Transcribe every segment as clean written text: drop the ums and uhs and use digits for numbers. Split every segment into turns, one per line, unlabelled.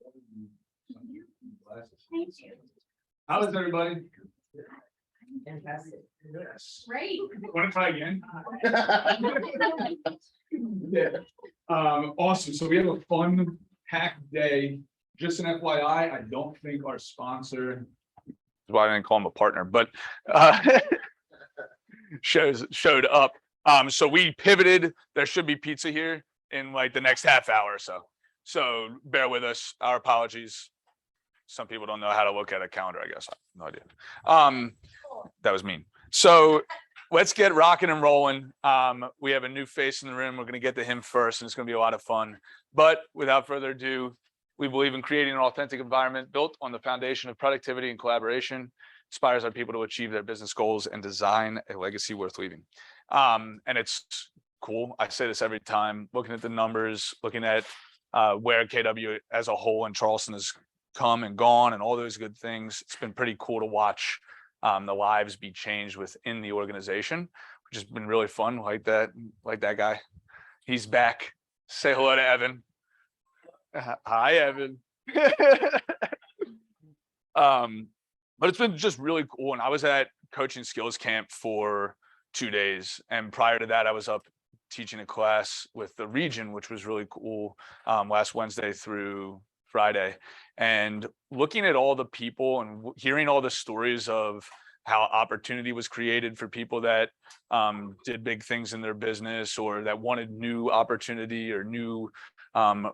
Thank you.
How is everybody?
Fantastic.
Yes.
Great.
Want to try again? Yeah. Awesome. So we have a fun packed day. Just an FYI, I don't think our sponsor, that's why I didn't call him a partner, but showed up. So we pivoted. There should be pizza here in like the next half hour or so. So bear with us. Our apologies. Some people don't know how to look at a calendar, I guess. I have no idea. That was mean. So let's get rocking and rolling. We have a new face in the room. We're going to get to him first, and it's going to be a lot of fun. But without further ado, we believe in creating an authentic environment built on the foundation of productivity and collaboration, inspires our people to achieve their business goals and design a legacy worth leaving. And it's cool. I say this every time, looking at the numbers, looking at where KW as a whole and Charleston has come and gone and all those good things. It's been pretty cool to watch the lives be changed within the organization, which has been really fun. Like that guy. He's back. Say hello to Evan. Hi, Evan. But it's been just really cool. And I was at coaching skills camp for 2 days. And prior to that, I was up teaching a class with the region, which was really cool, last Wednesday through Friday. And looking at all the people and hearing all the stories of how opportunity was created for people that did big things in their business or that wanted new opportunity or new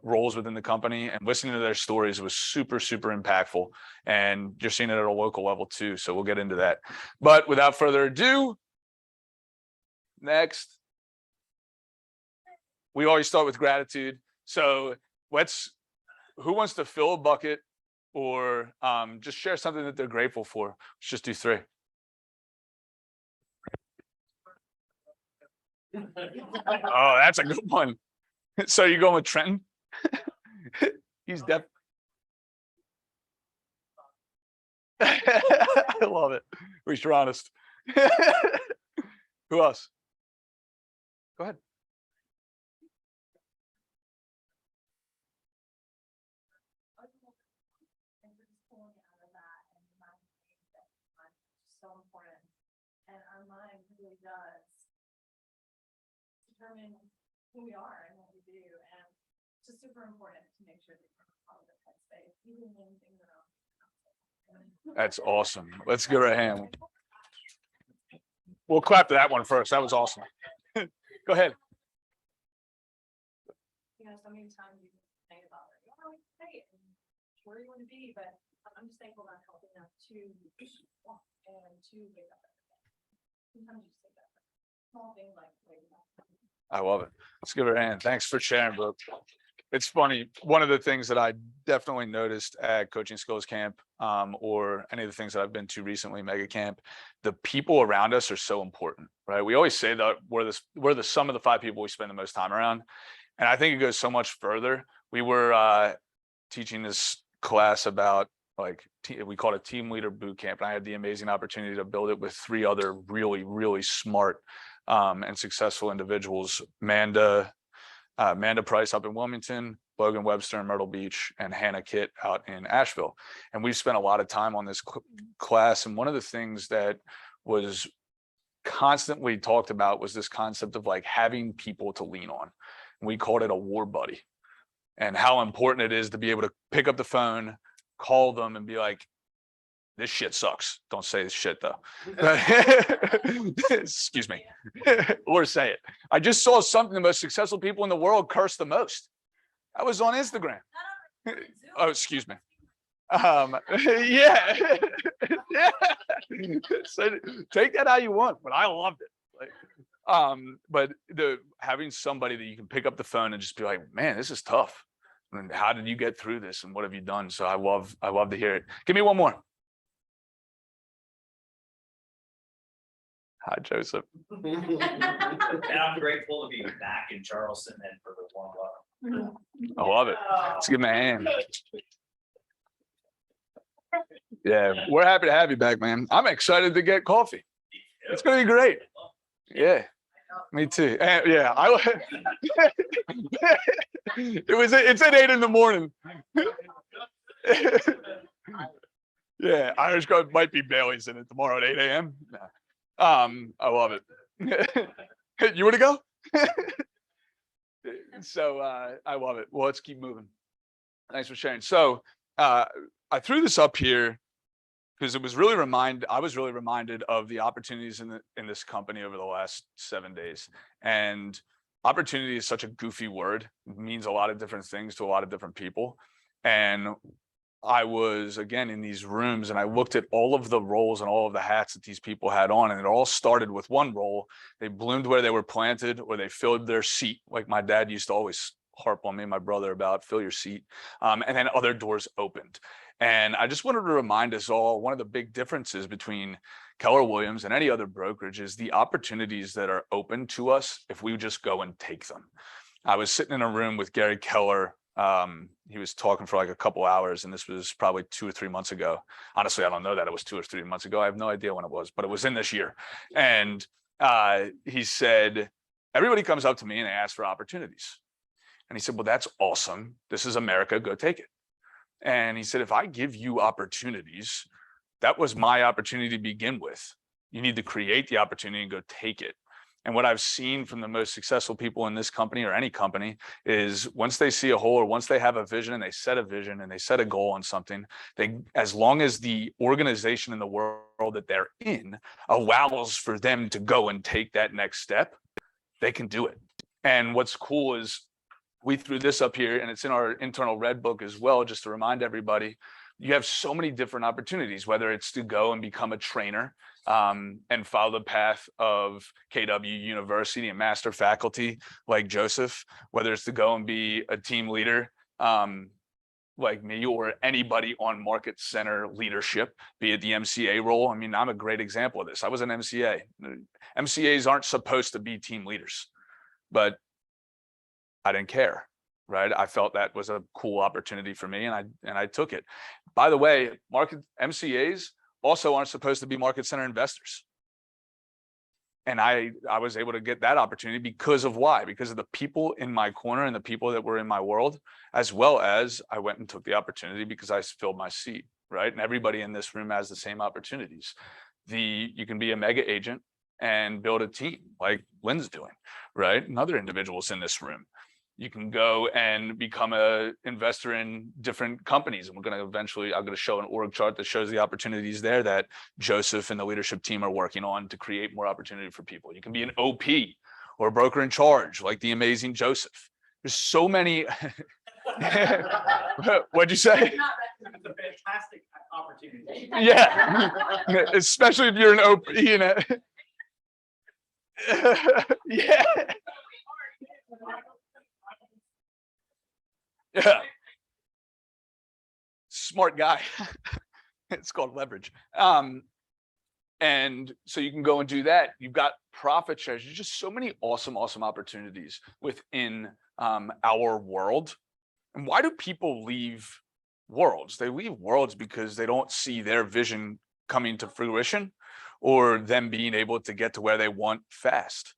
roles within the company, and listening to their stories was super, super impactful. And you're seeing it at a local level too. So we'll get into that. But without further ado, next, we always start with gratitude. So who wants to fill a bucket or just share something that they're grateful for? Let's just do 3. Oh, that's a good one. So you going with Trenton? He's deaf. I love it. At least you're honest. Who else? Go ahead.
So important, and our mind really does determine who we are and what we do, and it's just super important to make sure that you're in a positive headspace, even when things are not.
That's awesome. Let's give her a hand. We'll clap to that one first. That was awesome. Go ahead.
You know, so many times you think about like, oh, it's great and where you want to be, but I'm just thankful that I'm helping enough to walk and to wake up every day. Sometimes you just think that small things like waking up.
I love it. Let's give her a hand. Thanks for sharing, bro. It's funny. One of the things that I definitely noticed at coaching skills camp, or any of the things that I've been to recently, mega camp, the people around us are so important, right? We always say that we're the sum of the 5 people we spend the most time around. And I think it goes so much further. We were teaching this class about we called it Team Leader Boot Camp. And I had the amazing opportunity to build it with 3 other really, really smart and successful individuals. Amanda Price up in Wilmington, Logan Webster in Myrtle Beach, and Hannah Kitt out in Asheville. And we've spent a lot of time on this class. And one of the things that was constantly talked about was this concept of like having people to lean on. And we called it a war buddy, and how important it is to be able to pick up the phone, call them and be like, this shit sucks. Don't say this shit though. Excuse me. Or say it. I just saw something the most successful people in the world curse the most. That was on Instagram. Oh, excuse me. Yeah. Yeah. So take that how you want, but I loved it. But having somebody that you can pick up the phone and just be like, man, this is tough. And how did you get through this? And what have you done? So I love to hear it. Give me one more. Hi, Joseph.
And I'm grateful to be back in Charleston and for the warm up.
I love it. Let's give him a hand. Yeah, we're happy to have you back, man. I'm excited to get coffee. It's going to be great. Yeah, me too. And yeah, it's at 8 in the morning. Yeah, Irish Coffee might be Bailey's in it tomorrow at 8 a.m. I love it. You want to go? So I love it. Well, let's keep moving. Thanks for sharing. So I threw this up here because it was really I was really reminded of the opportunities in this company over the last 7 days. And opportunity is such a goofy word. It means a lot of different things to a lot of different people. And I was again in these rooms and I looked at all of the roles and all of the hats that these people had on, and it all started with one role. They bloomed where they were planted, or they filled their seat. Like my dad used to always harp on me and my brother about fill your seat. And then other doors opened. And I just wanted to remind us all, one of the big differences between Keller Williams and any other brokerage is the opportunities that are open to us if we just go and take them. I was sitting in a room with Gary Keller. He was talking for like a couple hours, and this was probably 2 or 3 months ago. Honestly, I don't know that it was 2 or 3 months ago. I have no idea when it was, but it was in this year. And he said, everybody comes up to me and they ask for opportunities. And he said, well, that's awesome. This is America. Go take it. And he said, if I give you opportunities, that was my opportunity to begin with. You need to create the opportunity and go take it. And what I've seen from the most successful people in this company or any company is once they see a hole, or once they have a vision and they set a vision and they set a goal on something, as long as the organization in the world that they're in allows for them to go and take that next step, they can do it. And what's cool is we threw this up here, and it's in our internal red book as well, just to remind everybody, you have so many different opportunities, whether it's to go and become a trainer and follow the path of KW University and master faculty like Joseph, whether it's to go and be a team leader like me, or anybody on market center leadership, be it the MCA role. I mean, I'm a great example of this. I was an MCA. MCAs aren't supposed to be team leaders, but I didn't care, right? I felt that was a cool opportunity for me, and I took it. By the way, market MCAs also aren't supposed to be market center investors. And I was able to get that opportunity because of why? Because of the people in my corner and the people that were in my world, as well as I went and took the opportunity because I filled my seat, right? And everybody in this room has the same opportunities. You can be a mega agent and build a team like Lynn's doing, right? And other individuals in this room. You can go and become an investor in different companies. And I'm going to show an org chart that shows the opportunities there that Joseph and the leadership team are working on to create more opportunity for people. You can be an OP or a broker in charge, like the amazing Joseph. There's so many. What'd you say?
It's a fantastic opportunity.
Yeah, especially if you're an OP. Yeah. Yeah. Smart guy. It's called leverage. And so you can go and do that. You've got profit shares. There's just so many awesome opportunities within our world. And why do people leave worlds? They leave worlds because they don't see their vision coming to fruition, or them being able to get to where they want faster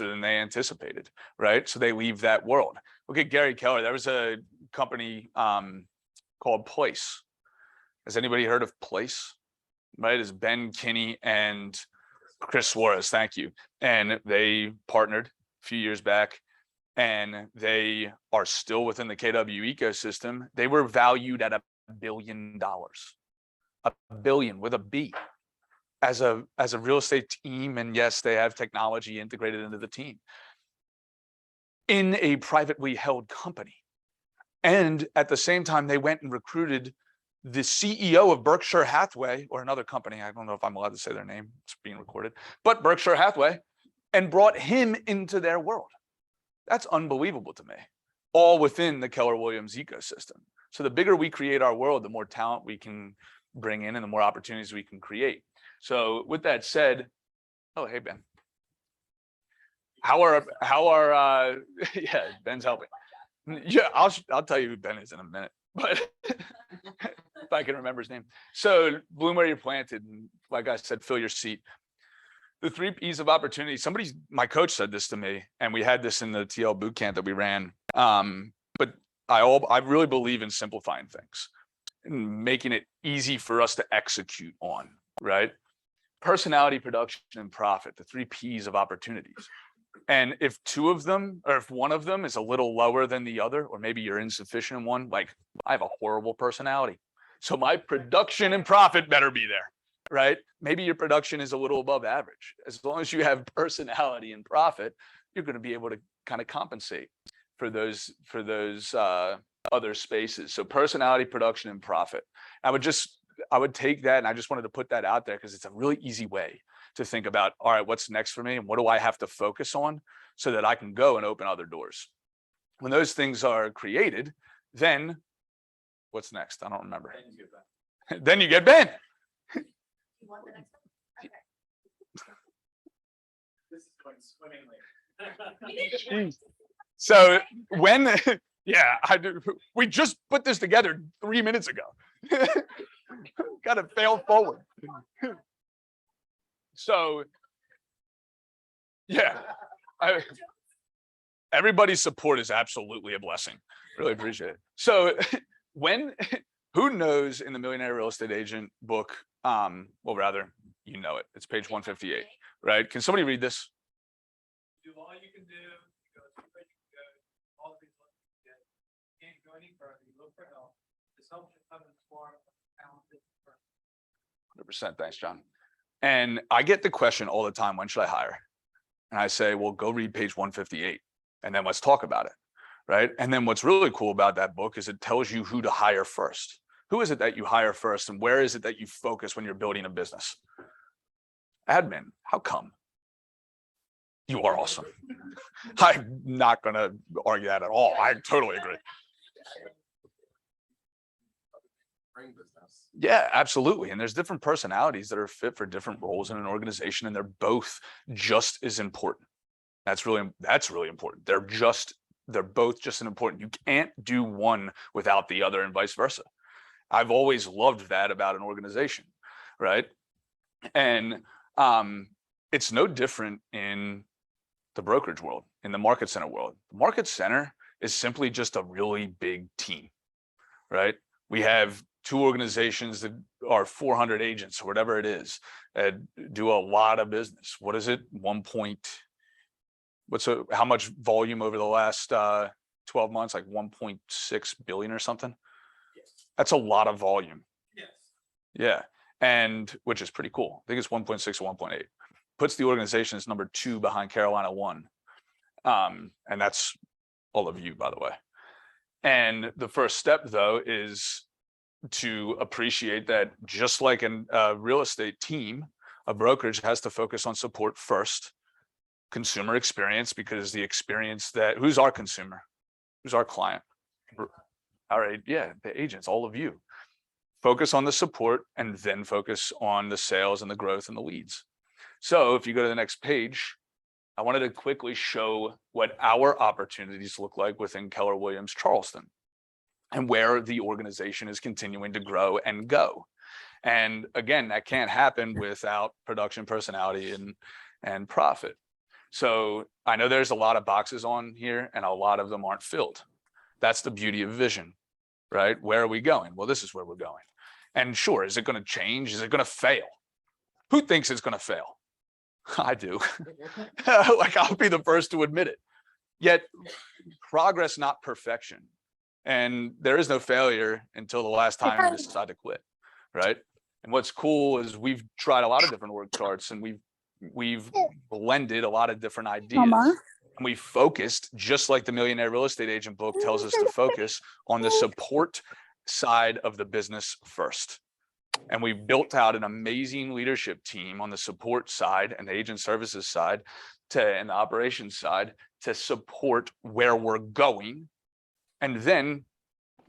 than they anticipated, right? So they leave that world. Look at Gary Keller. There was a company called Place. Has anybody heard of Place? Right? It's Ben Kinney and Chris Suarez. Thank you. And they partnered a few years back, and they are still within the KW ecosystem. They were valued at $1 billion, $1 billion with a B, as a real estate team. And yes, they have technology integrated into the team in a privately held company. And at the same time, they went and recruited the CEO of Berkshire Hathaway, or another company. I don't know if I'm allowed to say their name. It's being recorded, but Berkshire Hathaway, and brought him into their world. That's unbelievable to me, all within the Keller Williams ecosystem. So the bigger we create our world, the more talent we can bring in and the more opportunities we can create. So with that said, oh, hey, Ben. How are yeah, Ben's helping. Yeah, I'll tell you who Ben is in a minute, but if I can remember his name. So bloom where you're planted, and like I said, fill your seat. The 3 P's of opportunity. My coach said this to me, and we had this in the TL boot camp that we ran. But I really believe in simplifying things. and making it easy for us to execute on, right? Personality, production, and profit, the 3 Ps of opportunities. And if 2 of them, or if one of them is a little lower than the other, or maybe you're insufficient in one, like I have a horrible personality, so my production and profit better be there, right? Maybe your production is a little above average. As long as you have personality and profit, you're going to be able to kind of compensate for those other spaces. So personality, production, and profit. I would take that, and I just wanted to put that out there because it's a really easy way to think about, all right, what's next for me and what do I have to focus on so that I can go and open other doors. When those things are created, then what's next? I don't remember. Then you get Ben.
You want the next one? Okay.
This is going swimmingly.
So when, yeah, we just put this together 3 minutes ago. Got to fail forward. So, yeah, everybody's support is absolutely a blessing. Really appreciate it. So who knows in the Millionaire Real Estate Agent book, well, rather, you know it, it's page 158, right? Can somebody read this?
Do all you can do, go as far as you can go, all the things you get. Can't go any further, you look for help. This help should come in the form of talented person.
100%. Thanks, John. And I get the question all the time, when should I hire? And I say, well, go read page 158 and then let's talk about it, right? And then what's really cool about that book is it tells you who to hire first. Who is it that you hire first, and where is it that you focus when you're building a business? Admin. How come? You are awesome. I'm not going to argue that at all. I totally agree. Yeah, absolutely. And there's different personalities that are fit for different roles in an organization, and they're both just as important. That's really important. They're both just as important. You can't do one without the other, and vice versa. I've always loved that about an organization, right? And it's no different in the brokerage world, in the market center world. The market center is simply just a really big team, right? We have 2 organizations that are 400 agents or whatever it is that do a lot of business. What is it? How much volume over the last 12 months? Like 1.6 billion or something.
Yes.
That's a lot of volume.
Yes.
Yeah. And which is pretty cool. I think it's 1.6 or 1.8. Puts the organization as number 2 behind Carolina 1. And that's all of you, by the way. And the first step, though, is to appreciate that just like a real estate team, a brokerage has to focus on support first, consumer experience, because the experience who's our consumer? Who's our client? All right, yeah, the agents, all of you. Focus on the support and then focus on the sales and the growth and the leads. So if you go to the next page, I wanted to quickly show what our opportunities look like within Keller Williams Charleston, and where the organization is continuing to grow and go. And again, that can't happen without production, personality, and profit. So I know there's a lot of boxes on here and a lot of them aren't filled. That's the beauty of vision, right? Where are we going? Well, this is where we're going. And sure, is it going to change? Is it going to fail? Who thinks it's going to fail? I do. Like, I'll be the first to admit it. Yet progress, not perfection. And there is no failure until the last time you decide to quit, right? And what's cool is we've tried a lot of different org charts, and we've blended a lot of different ideas. And we focused, just like the Millionaire Real Estate Agent book tells us to focus, on the support side of the business first. And we built out an amazing leadership team on the support side and the agent services side and the operations side to support where we're going. And then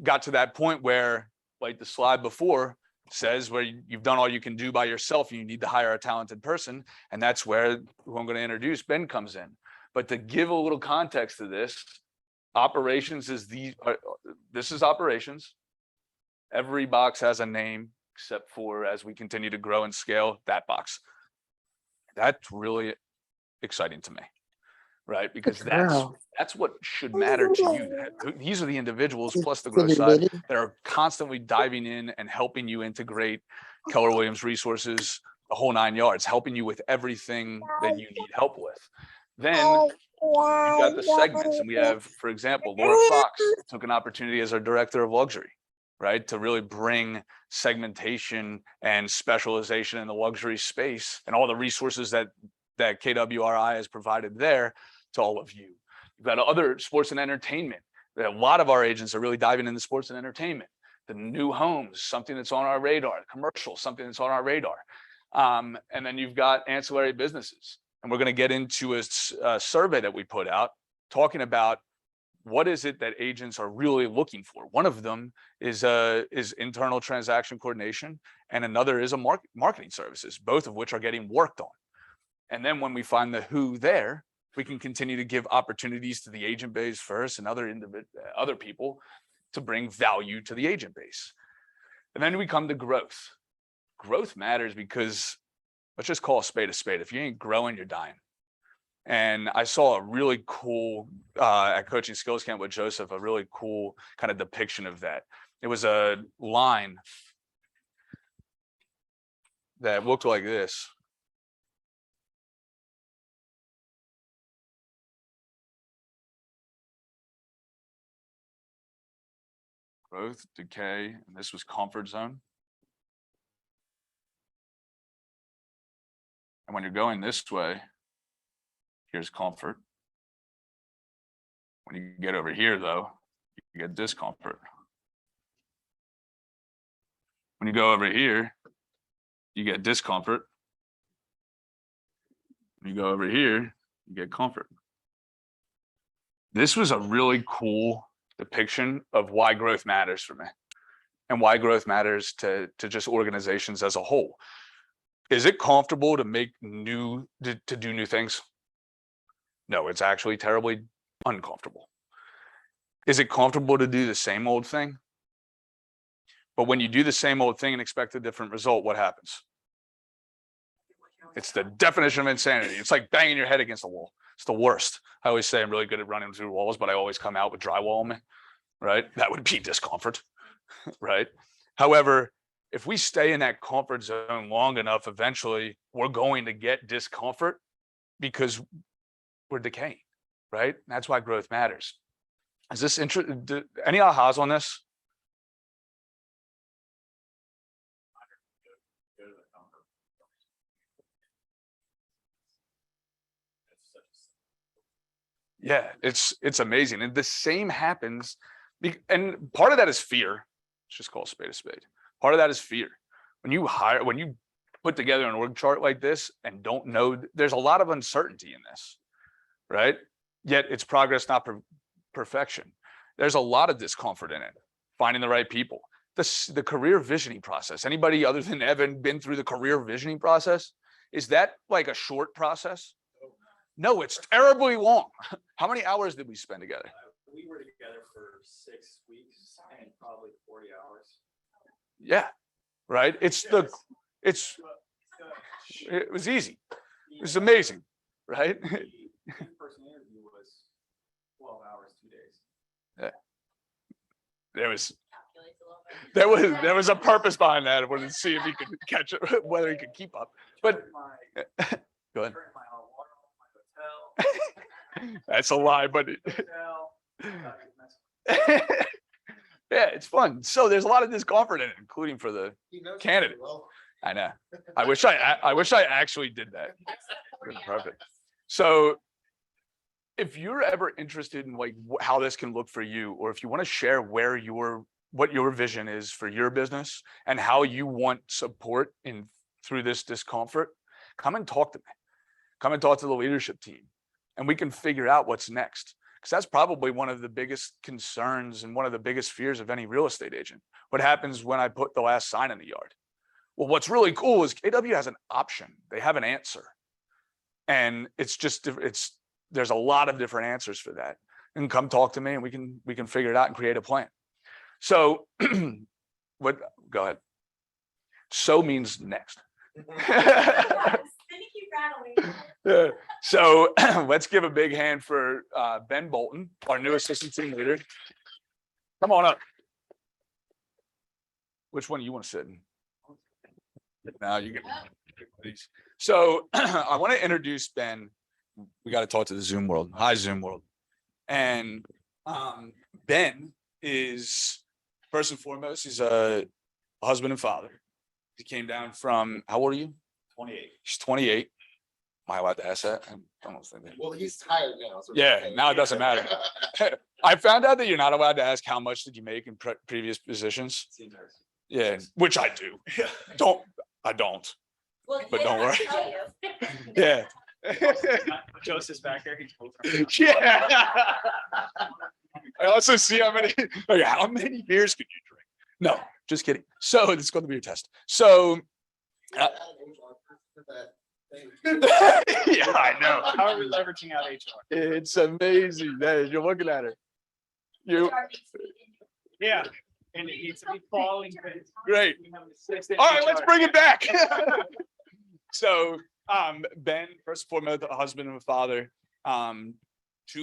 got to that point where, like the slide before says, where you've done all you can do by yourself and you need to hire a talented person. And that's where, who I'm going to introduce, Ben, comes in. But to give a little context to this, operations is this is operations. Every box has a name except for, as we continue to grow and scale, that box. That's really exciting to me. right? Because
Wow.
that's what should matter to you. These are the individuals plus the growth side that are constantly diving in and helping you integrate Keller Williams resources, the whole 9 yards, helping you with everything that you need help with. Then you've got the segments, and we have, for example, Laura Fox took an opportunity as our director of luxury, right, to really bring segmentation and specialization in the luxury space and all the resources that KWRI has provided there to all of you. You've got other sports and entertainment. A lot of our agents are really diving into sports and entertainment. The new homes, something that's on our radar. Commercial, something that's on our radar. And then you've got ancillary businesses. And we're going to get into a survey that we put out talking about what is it that agents are really looking for. One of them is internal transaction coordination, and another is marketing services, both of which are getting worked on. And then when we find the who there, we can continue to give opportunities to the agent base first and other people to bring value to the agent base. And then we come to growth. Growth matters because let's just call a spade a spade. If you ain't growing, you're dying. And I saw a really cool, at Coaching Skills Camp with Joseph, a really cool kind of depiction of that. It was a line that looked like this. Growth, decay, and this was comfort zone. And when you're going this way, here's comfort. When you get over here, though, you get discomfort. When you go over here, you get discomfort. When you go over here, you get comfort. This was a really cool depiction of why growth matters for me and why growth matters to just organizations as a whole. Is it comfortable to make to do new things? No, it's actually terribly uncomfortable. Is it comfortable to do the same old thing? But when you do the same old thing and expect a different result, what happens? It's the definition of insanity. It's like banging your head against a wall. It's the worst. I always say I'm really good at running through walls, but I always come out with drywall on me, right? That would be discomfort, right? However, if we stay in that comfort zone long enough, eventually we're going to get discomfort because we're decaying, right? That's why growth matters. Is this any ahas on this? Yeah, it's amazing. And the same happens. And part of that is fear. Let's just call a spade a spade. Part of that is fear. When you put together an org chart like this and don't know, there's a lot of uncertainty in this, right? Yet it's progress, not perfection. There's a lot of discomfort in it. Finding the right people. The career visioning process. Anybody other than Evan been through the career visioning process? Is that like a short process? No, it's terribly long. How many hours did we spend together?
We were together for 6 weeks and probably 40 hours.
Yeah, right. It was easy. It was amazing, right?
The in-person interview was 12 hours, 2 days.
Yeah. There was a purpose behind that. I wanted to see if he could catch it, whether he could keep up. But go ahead. That's a lie, but yeah, it's fun. So there's a lot of discomfort in it, including for the candidate. I know. I wish I actually did that. Perfect. So if you're ever interested in like how this can look for you, or if you want to share what your vision is for your business and how you want support through this discomfort, come and talk to me. Come and talk to the leadership team, and we can figure out what's next. Because that's probably one of the biggest concerns and one of the biggest fears of any real estate agent. What happens when I put the last sign in the yard? Well, what's really cool is KW has an option. They have an answer. And there's a lot of different answers for that. And come talk to me and we can figure it out and create a plan. So go ahead. So means next.
Yes, thank you
rattling.
Yeah. So let's give a big hand for Ben Bolton, our new assistant team leader. Come on up. Which one do you want to sit in? Now you get these. So I want to introduce Ben. We got to talk to the Zoom world. Hi, Zoom world. And Ben is, first and foremost, he's a husband and father. He came down from, how old are you?
28.
He's 28. Am I allowed to ask that? I don't think that.
Well, he's tired now. So
Yeah, now it doesn't matter. I found out that you're not allowed to ask how much did you make in previous positions. Yeah, which I do. I don't.
Well,
But don't worry.
I'll tell you.
Yeah.
Joseph's back there.
Yeah. I also see how many beers could you drink? No, just kidding. So it's going to be a test. So yeah, I know.
How are we leveraging out HR?
It's amazing. You're looking at her. You
Yeah, and it needs to be falling.
great. All right, let's bring it back. So, Ben, first and foremost, a husband and a father, 2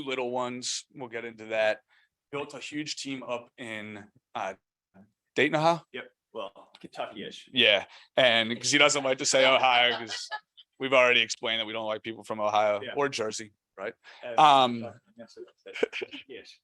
little ones. We'll get into that. Built a huge team up in Dayton, Ohio.
Yep, well, Kentucky-ish.
Yeah, and because he doesn't like to say Ohio, because we've already explained that we don't like people from Ohio
Yeah.
or Jersey, right?
Yes.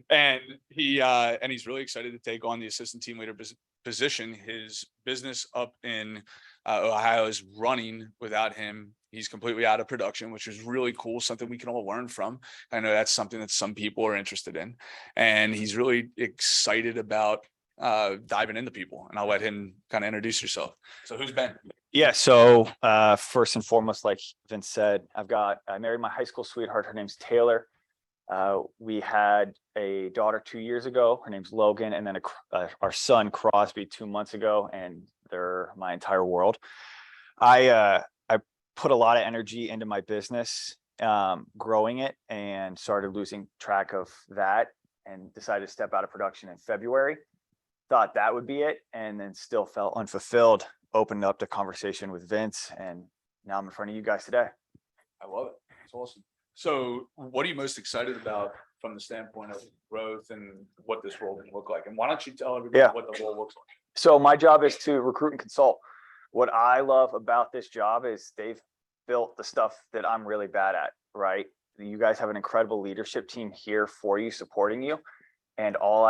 And he's really excited to take on the assistant team leader position. His business up in Ohio is running without him. He's completely out of production, which is really cool, something we can all learn from. I know that's something that some people are interested in, and he's really excited about diving into people. And I'll let him kind of introduce yourself. So who's Ben?
Yeah, so first and foremost, like Vince said, I married my high school sweetheart. Her name's Taylor. We had a daughter 2 years ago. Her name's Logan, and then our son Crosby 2 months ago, and they're my entire world. I put a lot of energy into my business, growing it, and started losing track of that, and decided to step out of production in February. Thought that would be it, and then still felt unfulfilled. Opened up the conversation with Vince, and now I'm in front of you guys today.
I love it. It's awesome. So what are you most excited about from the standpoint of growth and what this role can look like? And why don't you tell everybody what the role looks like?
So my job is to recruit and consult. What I love about this job is they've built the stuff that I'm really bad at, right? You guys have an incredible leadership team here for you, supporting you. And all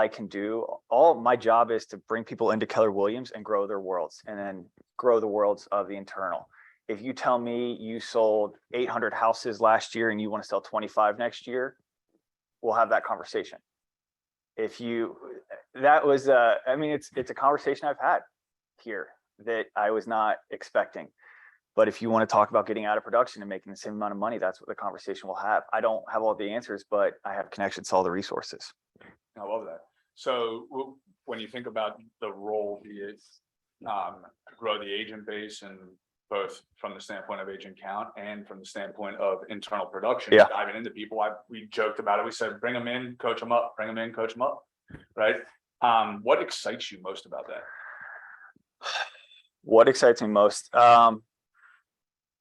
my job is to bring people into Keller Williams and grow their worlds, and then grow the worlds of the internal. If you tell me you sold 800 houses last year and you want to sell 25 next year, we'll have that conversation. It's a conversation I've had here that I was not expecting. But if you want to talk about getting out of production and making the same amount of money, that's what the conversation will have. I don't have all the answers, but I have connections to all the resources.
I love that. So when you think about the role, be it grow the agent base, and both from the standpoint of agent count and from the standpoint of internal production, diving into people, we joked about it. We said, bring them in, coach them up, bring them in, coach them up. Right. What excites you most about that?
What excites me most?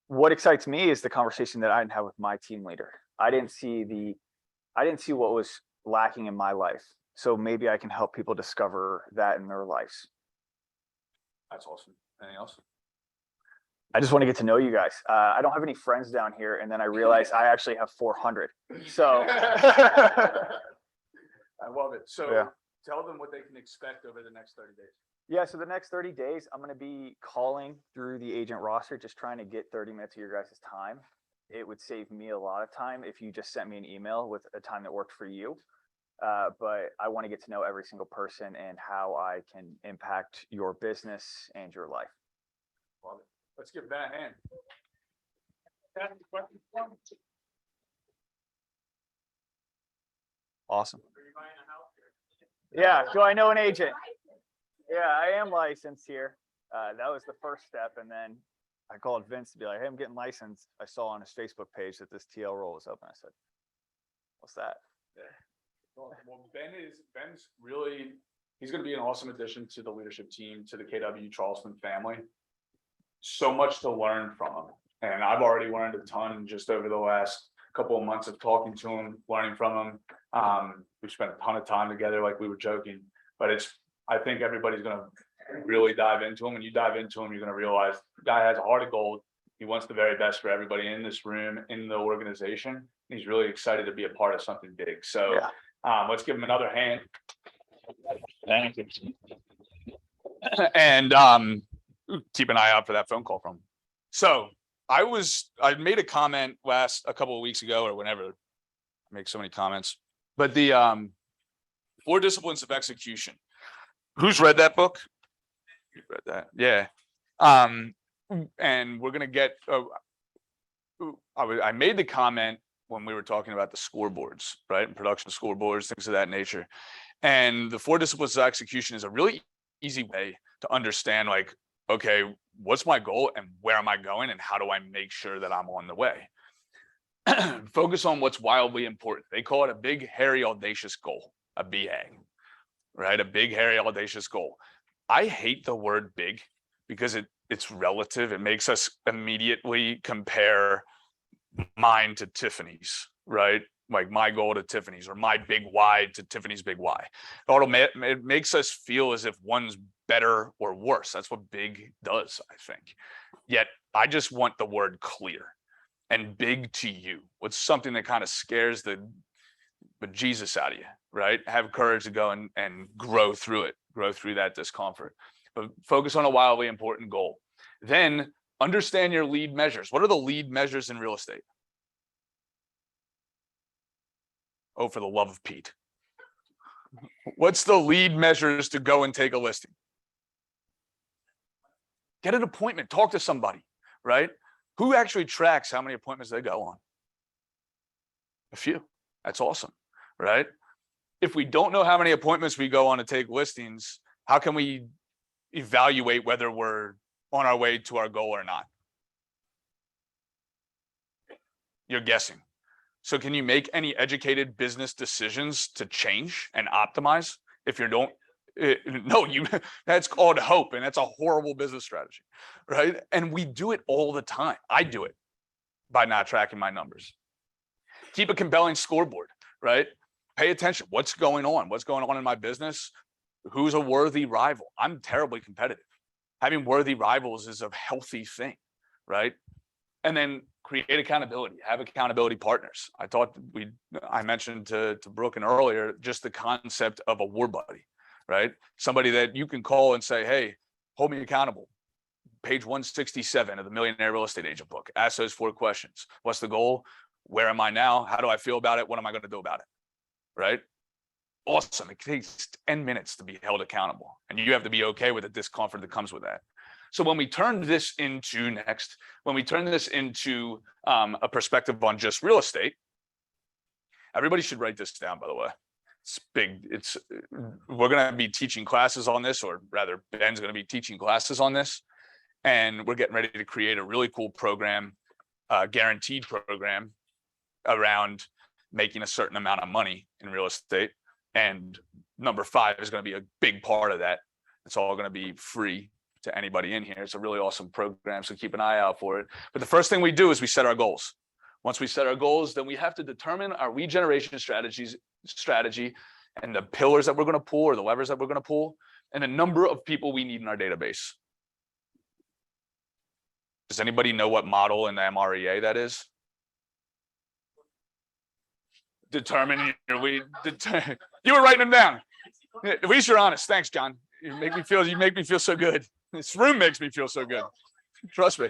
What excites me is the conversation that I didn't have with my team leader. I didn't see what was lacking in my life. So maybe I can help people discover that in their lives.
That's awesome. Anything else?
I just want to get to know you guys. I don't have any friends down here. And then I realized I actually have 400. So
I love it. So tell them what they can expect over the next 30 days.
Yeah, so the next 30 days, I'm going to be calling through the agent roster, just trying to get 30 minutes of your guys' time. It would save me a lot of time if you just sent me an email with a time that worked for you. But I want to get to know every single person and how I can impact your business and your life.
Love it. Let's give Ben a hand.
Awesome. Yeah, do I know an agent? Yeah, I am licensed here. That was the first step. And then I called Vince to be like, hey, I'm getting licensed. I saw on his Facebook page that this TL role was open. I said, what's that?
Yeah. Well, Ben's really, he's going to be an awesome addition to the leadership team, to the KW Charleston family. So much to learn from him. And I've already learned a ton just over the last couple of months of talking to him, learning from him. We spent a ton of time together, like we were joking, but I think everybody's gonna really dive into him. When you dive into him, you're gonna realize the guy has a heart of gold. He wants the very best for everybody in this room, in the organization. He's really excited to be a part of something big. So let's give him another hand. Thank you. And keep an eye out for that phone call from him. So I made a comment a couple of weeks ago or whenever. I make so many comments, but the 4 Disciplines of Execution. Who's read that book? You read that? Yeah. And we're gonna get. I made the comment when we were talking about the scoreboards, right? And production scoreboards, things of that nature. And the 4 Disciplines of Execution is a really easy way to understand, like, okay, what's my goal and where am I going and how do I make sure that I'm on the way? Focus on what's wildly important. They call it a big, hairy, audacious goal, a BA, right? A big, hairy, audacious goal. I hate the word big because it's relative. It makes us immediately compare mine to Tiffany's, right? Like my goal to Tiffany's or my big why to Tiffany's big why. It makes us feel as if one's better or worse. That's what big does, I think. Yet I just want the word clear and big to you. What's something that kind of scares the Jesus out of you, right? Have courage to go and grow through it, grow through that discomfort. But focus on a wildly important goal. Then understand your lead measures. What are the lead measures in real estate? Oh, for the love of Pete. What's the lead measures to go and take a listing? Get an appointment, talk to somebody, right? Who actually tracks how many appointments they go on? A few. That's awesome, right? If we don't know how many appointments we go on to take listings, how can we evaluate whether we're on our way to our goal or not? You're guessing. So can you make any educated business decisions to change and optimize? If you don't, no, that's called hope, and that's a horrible business strategy, right? And we do it all the time. I do it by not tracking my numbers. Keep a compelling scoreboard, right? Pay attention. What's going on? What's going on in my business? Who's a worthy rival? I'm terribly competitive. Having worthy rivals is a healthy thing, right? And then create accountability, have accountability partners. I mentioned to Brooken earlier, just the concept of a war buddy, right? Somebody that you can call and say, hey, hold me accountable. Page 167 of the Millionaire Real Estate Agent book. Ask those 4 questions. What's the goal? Where am I now? How do I feel about it? What am I going to do about it? Right? Awesome. It takes 10 minutes to be held accountable. And you have to be okay with the discomfort that comes with that. So when we turn this into a perspective on just real estate, everybody should write this down, by the way. It's big. We're going to be teaching classes on this, or rather Ben's going to be teaching classes on this. And we're getting ready to create a really cool program, guaranteed program around making a certain amount of money in real estate. And number 5 is going to be a big part of that. It's all going to be free to anybody in here. It's a really awesome program, so keep an eye out for it. But the first thing we do is we set our goals. Once we set our goals, then we have to determine our lead generation strategy and the pillars that we're going to pull, or the levers that we're going to pull, and the number of people we need in our database. Does anybody know what model in the MREA that is? Determine your lead. You were writing them down. At least you're honest. Thanks, John. You make me feel so good. This room makes me feel so good. Trust me.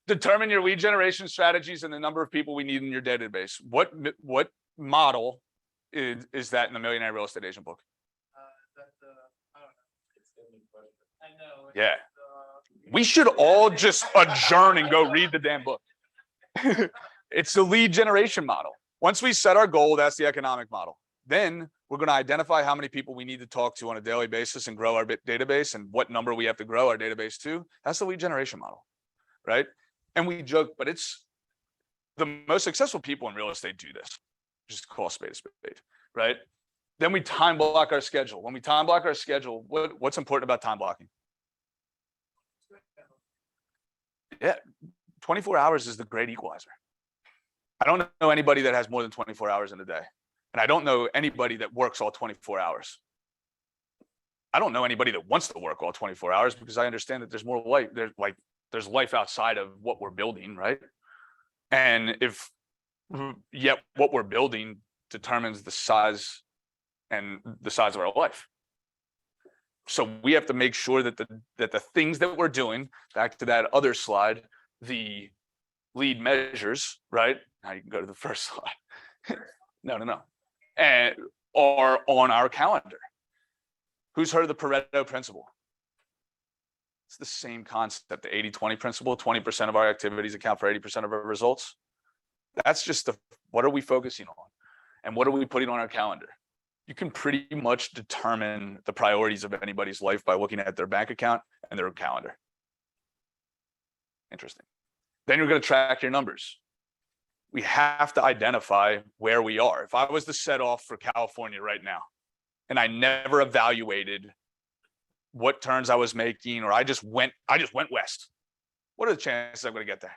Determine your lead generation strategies and the number of people we need in your database. What model is that in the Millionaire Real Estate Agent book?
I know.
Yeah. We should all just adjourn and go read the damn book. It's the lead generation model. Once we set our goal, that's the economic model. Then we're going to identify how many people we need to talk to on a daily basis and grow our database, and what number we have to grow our database to. That's the lead generation model, right? And we joke, but it's the most successful people in real estate do this. Just call a spade, right? Then we time block our schedule. When we time block our schedule, what's important about time blocking? Yeah, 24 hours is the great equalizer. I don't know anybody that has more than 24 hours in a day. And I don't know anybody that works all 24 hours. I don't know anybody that wants to work all 24 hours because I understand that there's more life. There's life outside of what we're building, right? And yet what we're building determines the size of our life. So we have to make sure that the things that we're doing, back to that other slide, the lead measures, right? Now you can go to the first slide. No. And are on our calendar. Who's heard of the Pareto Principle? It's the same concept, the 80-20 principle. 20% of our activities account for 80% of our results. That's just what are we focusing on? And what are we putting on our calendar? You can pretty much determine the priorities of anybody's life by looking at their bank account and their calendar. Interesting. Then you're going to track your numbers. We have to identify where we are. If I was to set off for California right now, and I never evaluated what turns I was making, or I just went west, what are the chances I'm going to get there?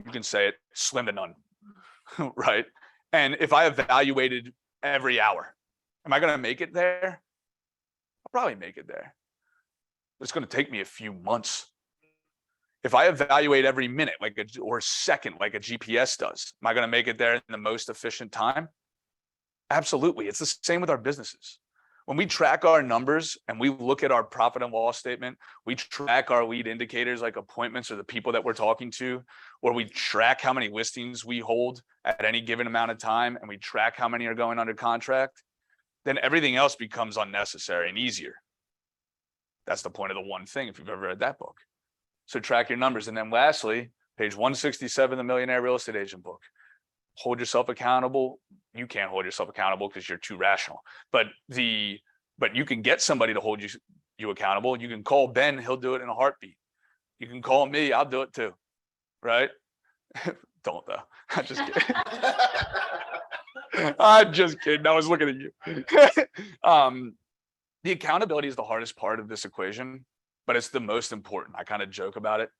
You can say it, slim to none, right? And if I evaluated every hour, am I going to make it there? I'll probably make it there. But it's going to take me a few months. If I evaluate every minute or second like a GPS does, am I going to make it there in the most efficient time? Absolutely. It's the same with our businesses. When we track our numbers and we look at our profit and loss statement, we track our lead indicators like appointments or the people that we're talking to, or we track how many listings we hold at any given amount of time, and we track how many are going under contract, then everything else becomes unnecessary and easier. That's the point of the one thing, if you've ever read that book. So track your numbers. And then lastly, page 167, the Millionaire Real Estate Agent book. Hold yourself accountable. You can't hold yourself accountable because you're too rational. But you can get somebody to hold you accountable. You can call Ben, he'll do it in a heartbeat. You can call me, I'll do it too. Right? Don't though. I'm just kidding. I'm just kidding. I was looking at you. The accountability is the hardest part of this equation, but it's the most important. I kind of joke about it.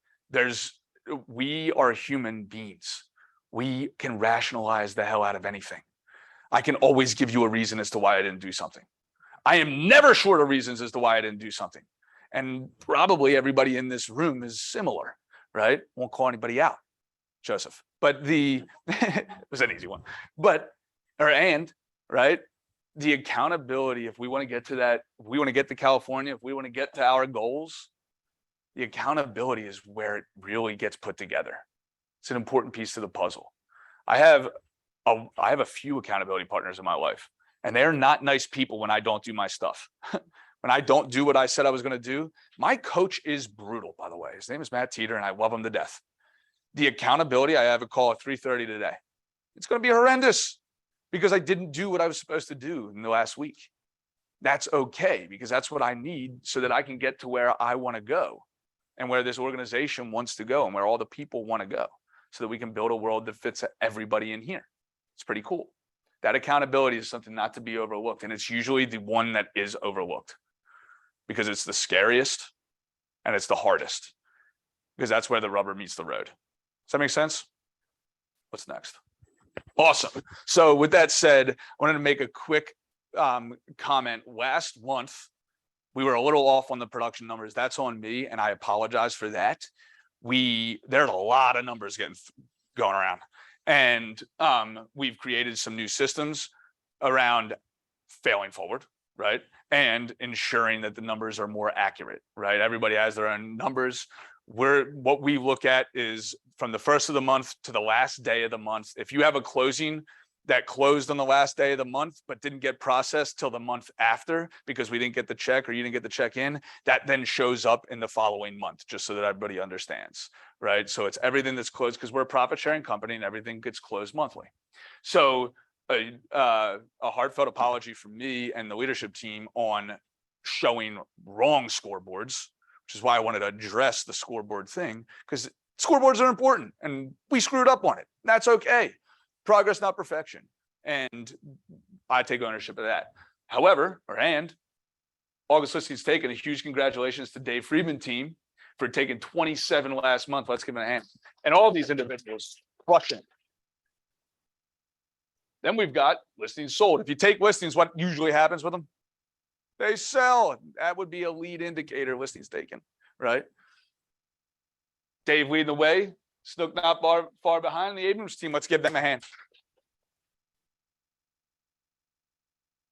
We are human beings. We can rationalize the hell out of anything. I can always give you a reason as to why I didn't do something. I am never short of reasons as to why I didn't do something. And probably everybody in this room is similar, right? Won't call anybody out, Joseph. But it was an easy one. Right? The accountability, if we want to get to that, if we want to get to California, if we want to get to our goals, the accountability is where it really gets put together. It's an important piece to the puzzle. I have a few accountability partners in my life, and they're not nice people when I don't do my stuff. When I don't do what I said I was going to do. My coach is brutal, by the way. His name is Matt Teeter, and I love him to death. The accountability, I have a call at 3:30 today. It's going to be horrendous because I didn't do what I was supposed to do in the last week. That's okay, because that's what I need so that I can get to where I want to go and where this organization wants to go and where all the people want to go, so that we can build a world that fits everybody in here. It's pretty cool. That accountability is something not to be overlooked. And it's usually the one that is overlooked because it's the scariest and it's the hardest, because that's where the rubber meets the road. Does that make sense? What's next? Awesome. So with that said, I wanted to make a quick comment. Last month, we were a little off on the production numbers. That's on me, and I apologize for that. There's a lot of numbers going around, and we've created some new systems around failing forward, right? And ensuring that the numbers are more accurate, right? Everybody has their own numbers. What we look at is from the first of the month to the last day of the month. If you have a closing that closed on the last day of the month, but didn't get processed till the month after because we didn't get the check or you didn't get the check in, that then shows up in the following month, just so that everybody understands, right? So it's everything that's closed, because we're a profit sharing company and everything gets closed monthly. So a heartfelt apology from me and the leadership team on showing wrong scoreboards, which is why I wanted to address the scoreboard thing, because scoreboards are important and we screwed up on it. That's okay. Progress, not perfection. And I take ownership of that. However, August listings taken, a huge congratulations to Dave Friedman team for taking 27 last month. Let's give them a hand. And all these individuals crushing. Then we've got listings sold. If you take listings, what usually happens with them? They sell. That would be a lead indicator, listings taken, right? Dave leading the way. Snook not far behind. The Abrams team, let's give them a hand.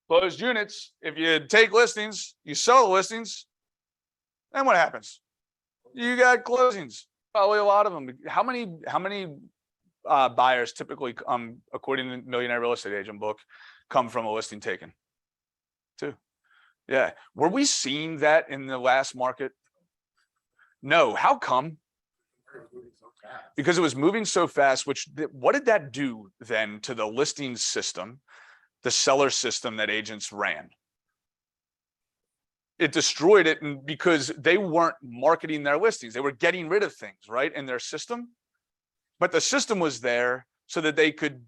Closed units, if you take listings, you sell the listings, then what happens? You got closings, probably a lot of them. How many buyers typically, according to the Millionaire Real Estate Agent book, come from a listing taken? 2. Yeah. Were we seeing that in the last market? No. How come? Because it was moving so fast, what did that do then to the listing system, the seller system that agents ran? It destroyed it, and because they weren't marketing their listings, they were getting rid of things, right, in their system. But the system was there so that they could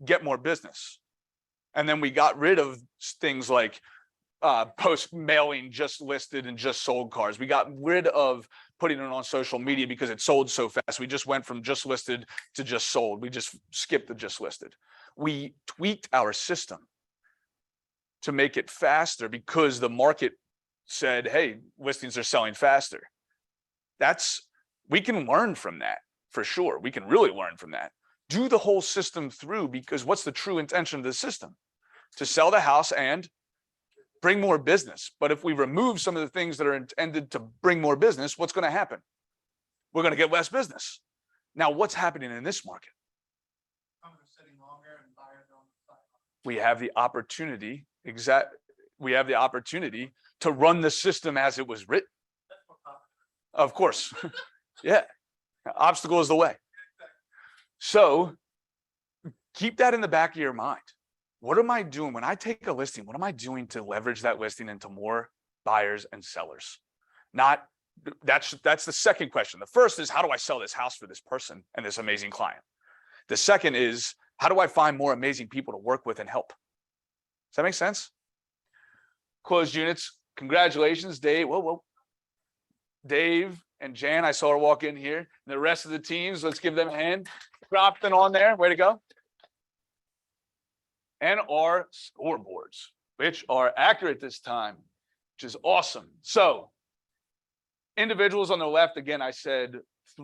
get more business. And then we got rid of things like post mailing just listed and just sold cars. We got rid of putting it on social media because it sold so fast. We just went from just listed to just sold. We just skipped the just listed. We tweaked our system to make it faster because the market said, hey, listings are selling faster. We can learn from that for sure. We can really learn from that. Do the whole system through, because what's the true intention of the system? To sell the house and bring more business. But if we remove some of the things that are intended to bring more business, what's going to happen? We're going to get less business. Now, what's happening in this market?
Sitting longer and buyers on the sideline.
We have the opportunity, we have the opportunity to run the system as it was written. Of course. Yeah. Obstacle is the way. So keep that in the back of your mind. What am I doing when I take a listing? What am I doing to leverage that listing into more buyers and sellers? That's the second question. The first is, how do I sell this house for this person and this amazing client? The second is, how do I find more amazing people to work with and help? Does that make sense? Closed units. Congratulations, Dave. Whoa. Dave and Jan, I saw her walk in here. And the rest of the teams, let's give them a hand. Cropton on there. Way to go. And our scoreboards, which are accurate this time, which is awesome. So individuals on the left, again, I said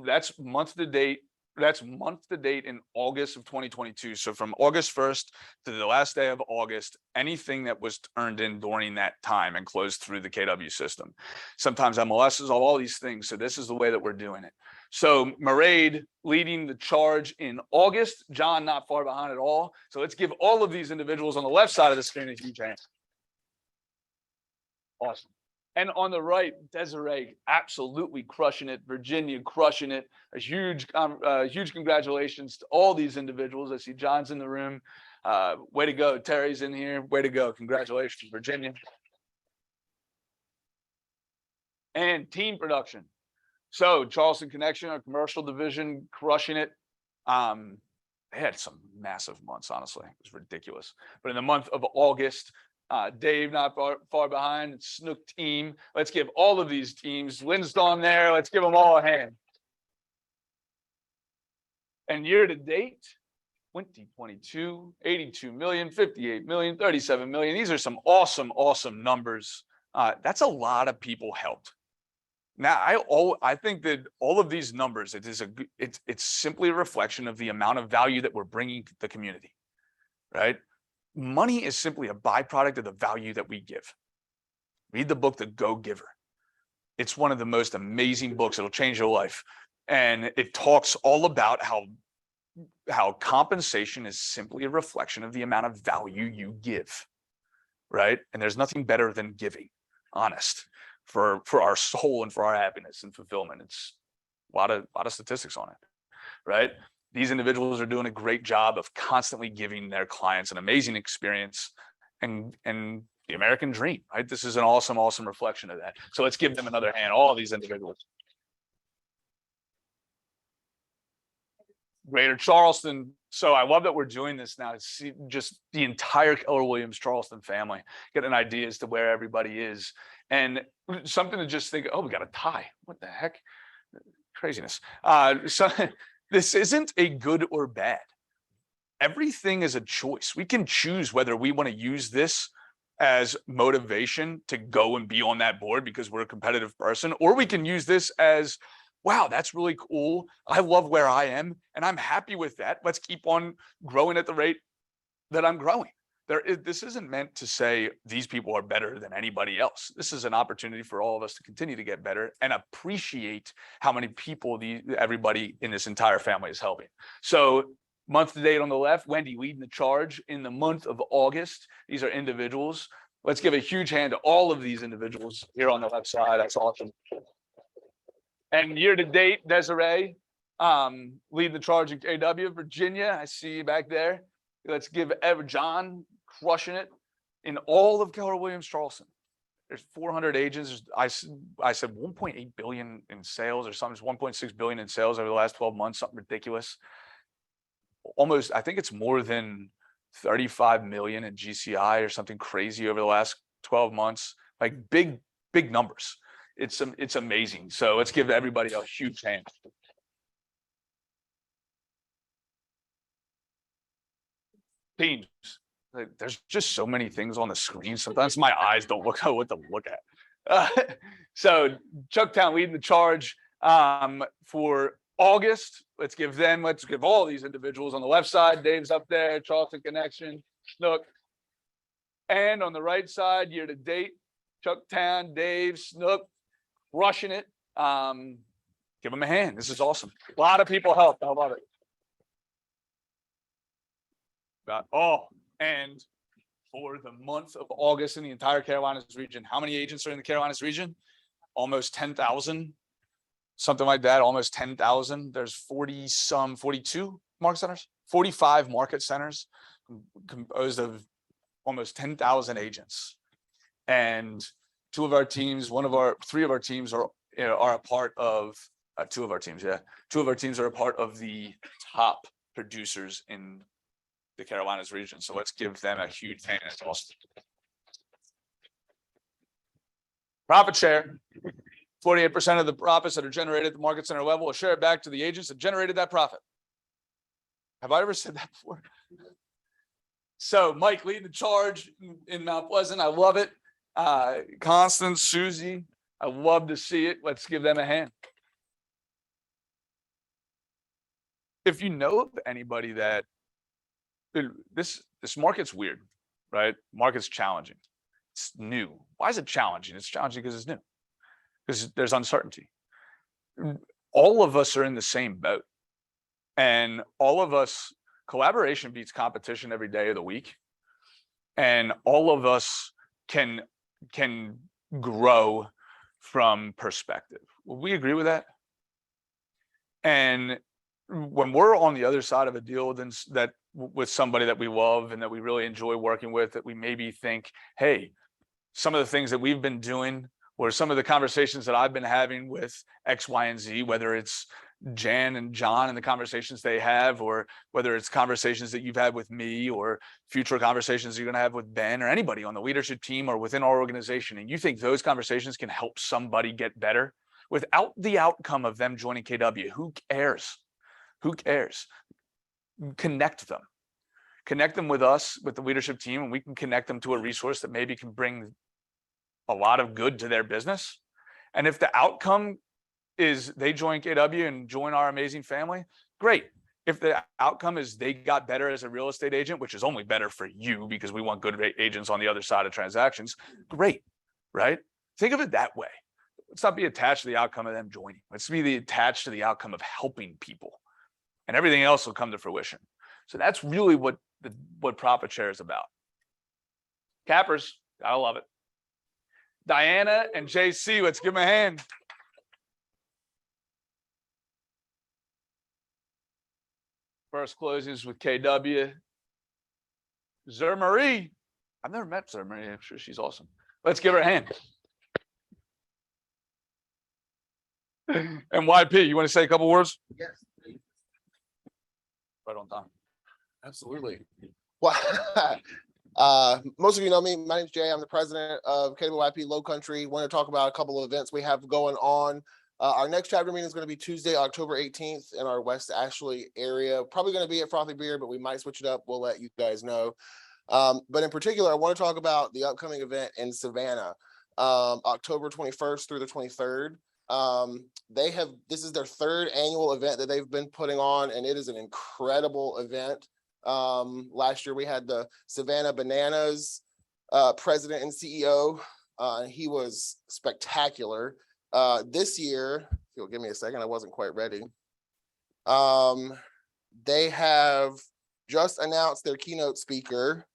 that's month to date. That's month to date in August of 2022. So from August 1st to the last day of August, anything that was earned in during that time and closed through the KW system. Sometimes MLSs, all these things. So this is the way that we're doing it. So Mairead leading the charge in August, John not far behind at all. So let's give all of these individuals on the left side of the screen a huge hand. Awesome. And on the right, Desiree absolutely crushing it. Virginia crushing it. A huge congratulations to all these individuals. I see John's in the room. Way to go. Terry's in here. Way to go. Congratulations, Virginia. And team production. So Charleston Connection, our commercial division, crushing it. They had some massive months, honestly. It was ridiculous. But in the month of August, Dave not far behind, Snook team. Let's give all of these teams, Lynn's on there. Let's give them all a hand. And year to date, 2022, 82 million, 58 million, 37 million. These are some awesome, awesome numbers. That's a lot of people helped. Now, I think that all of these numbers, it's simply a reflection of the amount of value that we're bringing to the community, right? Money is simply a byproduct of the value that we give. Read the book, The Go-Giver. It's one of the most amazing books. It'll change your life. And it talks all about how compensation is simply a reflection of the amount of value you give, right? And there's nothing better than giving, honest, for our soul and for our happiness and fulfillment. It's a lot of statistics on it, right? These individuals are doing a great job of constantly giving their clients an amazing experience and the American dream, right? This is an awesome, awesome reflection of that. So let's give them another hand, all of these individuals. Greater Charleston. So I love that we're doing this now to see just the entire Keller Williams Charleston family, get an idea as to where everybody is. And something to just think, oh, we got a tie. What the heck? Craziness. So this isn't a good or bad. Everything is a choice. We can choose whether we want to use this as motivation to go and be on that board because we're a competitive person, or we can use this as, wow, that's really cool. I love where I am and I'm happy with that. Let's keep on growing at the rate that I'm growing. This isn't meant to say these people are better than anybody else. This is an opportunity for all of us to continue to get better and appreciate how many people everybody in this entire family is helping. So month to date on the left, Wendy leading the charge in the month of August. These are individuals. Let's give a huge hand to all of these individuals here on the left side. That's awesome. And year to date, Desiree, leading the charge in KW. Virginia, I see you back there. Let's give John crushing it in all of Keller Williams Charleston. There's 400 agents. I said 1.8 billion in sales or something. It's 1.6 billion in sales over the last 12 months, something ridiculous. Almost, I think it's more than 35 million in GCI or something crazy over the last 12 months. Like big numbers. It's amazing. So let's give everybody a huge hand. Teams. Like, there's just so many things on the screen. Sometimes my eyes don't look at what to look at. So Chucktown leading the charge for August. Let's give all these individuals on the left side. Dave's up there, Charleston Connection, Snook. And on the right side, year to date, Chucktown, Dave, Snook, rushing it. Give them a hand. This is awesome. A lot of people helped. I love it. And for the month of August in the entire Carolinas region, how many agents are in the Carolinas region? Almost 10,000, something like that, almost 10,000. There's 42 market centers, 45 market centers composed of almost 10,000 agents. And three of our teams are a part of, two of our teams are a part of the top producers in the Carolinas region. So let's give them a huge hand. It's awesome. Profit share. 48% of the profits that are generated at the market center level will share it back to the agents that generated that profit. Have I ever said that before? So Mike leading the charge in Mount Pleasant. I love it. Constance, Susie, I love to see it. Let's give them a hand. If you know of anybody that this market's weird, right? Market's challenging. It's new. Why is it challenging? It's challenging because it's new. Because there's uncertainty. All of us are in the same boat. And all of us, collaboration beats competition every day of the week. And all of us can grow from perspective. Will we agree with that? And when we're on the other side of a deal with somebody that we love and that we really enjoy working with, that we maybe think, hey, some of the things that we've been doing, or some of the conversations that I've been having with X, Y, and Z, whether it's Jan and John and the conversations they have, or whether it's conversations that you've had with me, or future conversations you're going to have with Ben or anybody on the leadership team or within our organization, and you think those conversations can help somebody get better without the outcome of them joining KW, who cares? Who cares? Connect them with us, with the leadership team, and we can connect them to a resource that maybe can bring a lot of good to their business. And if the outcome is they join KW and join our amazing family, great. If the outcome is they got better as a real estate agent, which is only better for you because we want good agents on the other side of transactions, great, right? Think of it that way. Let's not be attached to the outcome of them joining. Let's be attached to the outcome of helping people, and everything else will come to fruition. So that's really what profit share is about. Cappers, I love it. Diana and JC, let's give them a hand. First closings with KW. Marie. I've never met Marie. I'm sure she's awesome. Let's give her a hand. And YP, you want to say a couple words?
Yes.
right on time.
Absolutely. Well, most of you know me. My name's Jay. I'm the president of KWYP Low Country. Want to talk about a couple of events we have going on. Our next chapter meeting is going to be Tuesday, October 18th in our West Ashley area. Probably going to be at Frothy Beer, but we might switch it up. We'll let you guys know. But in particular, I want to talk about the upcoming event in Savannah, October 21st through the 23rd. This is their third annual event that they've been putting on, and it is an incredible event. Last year we had the Savannah Bananas president and CEO, and he was spectacular. This year, if you'll give me a second, I wasn't quite ready. They have just announced their keynote speaker,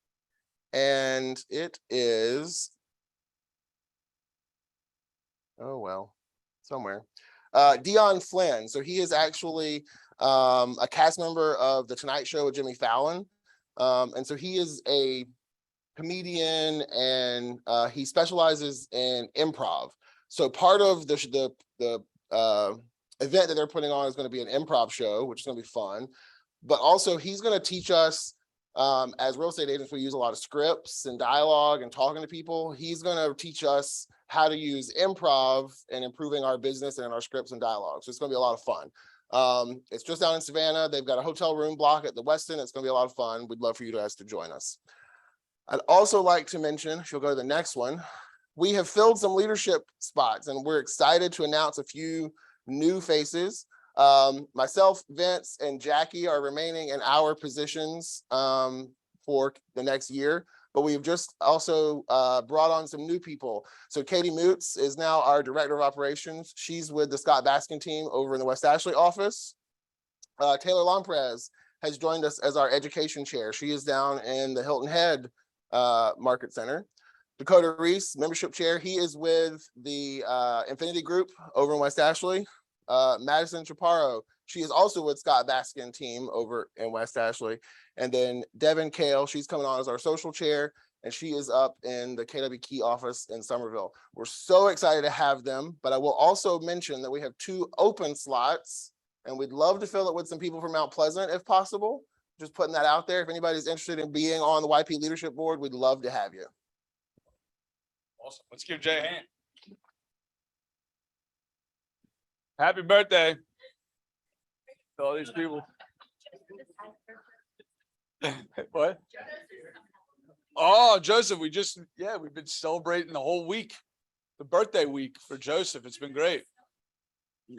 and it is, oh well, somewhere. Dion Flynn. So he is actually a cast member of The Tonight Show with Jimmy Fallon. And so he is a comedian, and he specializes in improv. So part of the event that they're putting on is going to be an improv show, which is going to be fun. But also he's going to teach us, as real estate agents, we use a lot of scripts and dialogue and talking to people. He's going to teach us how to use improv and improving our business and our scripts and dialogue. So it's going to be a lot of fun. It's just down in Savannah. They've got a hotel room block at the Westin. It's going to be a lot of fun. We'd love for you guys to join us. I'd also like to mention, if you'll go to the next one, we have filled some leadership spots, and we're excited to announce a few new faces. Myself, Vince, and Jackie are remaining in our positions for the next year, but we've just also brought on some new people. So Katie Moots is now our director of operations. She's with the Scott Baskin team over in the West Ashley office. Taylor Lomprez has joined us as our education chair. She is down in the Hilton Head Market Center. Dakota Reese, membership chair. He is with the Infinity Group over in West Ashley. Madison Chaparro, she is also with Scott Baskin team over in West Ashley. And then Devin Kale, she's coming on as our social chair, and she is up in the KW Key office in Somerville. We're so excited to have them, but I will also mention that we have 2 open slots, and we'd love to fill it with some people from Mount Pleasant if possible. Just putting that out there. If anybody's interested in being on the YP leadership board, we'd love to have you.
Awesome. Let's give Jay a hand. Happy birthday to all these people. What? Oh, Joseph, we've been celebrating the whole week, the birthday week for Joseph. It's been great. We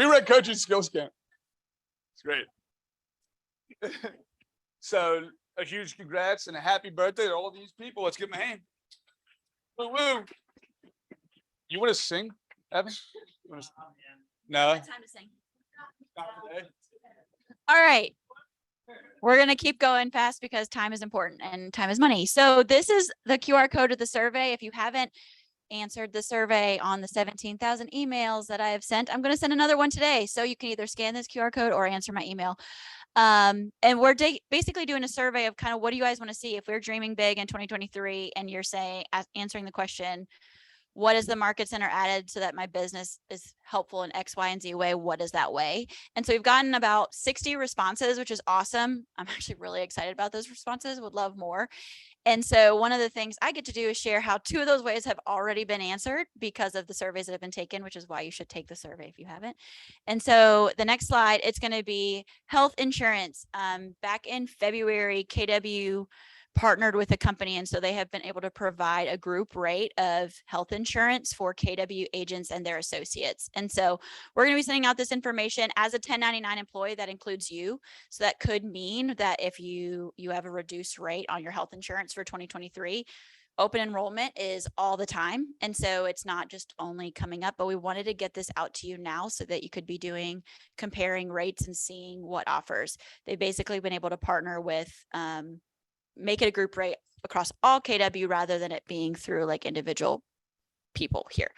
were at coaching skills camp. It's great. So a huge congrats and a happy birthday to all these people. Let's give them a hand. Woo woo. You want to sing, Evan? No.
Time to sing. All right. We're going to keep going fast because time is important and time is money. So this is the QR code of the survey. If you haven't answered the survey on the 17,000 emails that I have sent, I'm going to send another one today. So you can either scan this QR code or answer my email. And we're basically doing a survey of kind of what do you guys want to see if we're dreaming big in 2023 and you're saying, answering the question, what is the market center added so that my business is helpful in X, Y, and Z way? What is that way? And so we've gotten about 60 responses, which is awesome. I'm actually really excited about those responses, would love more. And so one of the things I get to do is share how 2 of those ways have already been answered because of the surveys that have been taken, which is why you should take the survey if you haven't. And so the next slide, it's going to be health insurance. Back in February, KW partnered with a company, and so they have been able to provide a group rate of health insurance for KW agents and their associates. And so we're going to be sending out this information as a 1099 employee. That includes you. So that could mean that if you have a reduced rate on your health insurance for 2023, open enrollment is all the time. And so it's not just only coming up, but we wanted to get this out to you now so that you could be comparing rates and seeing what offers. They've basically been able to partner with, make it a group rate across all KW rather than it being through like individual people here.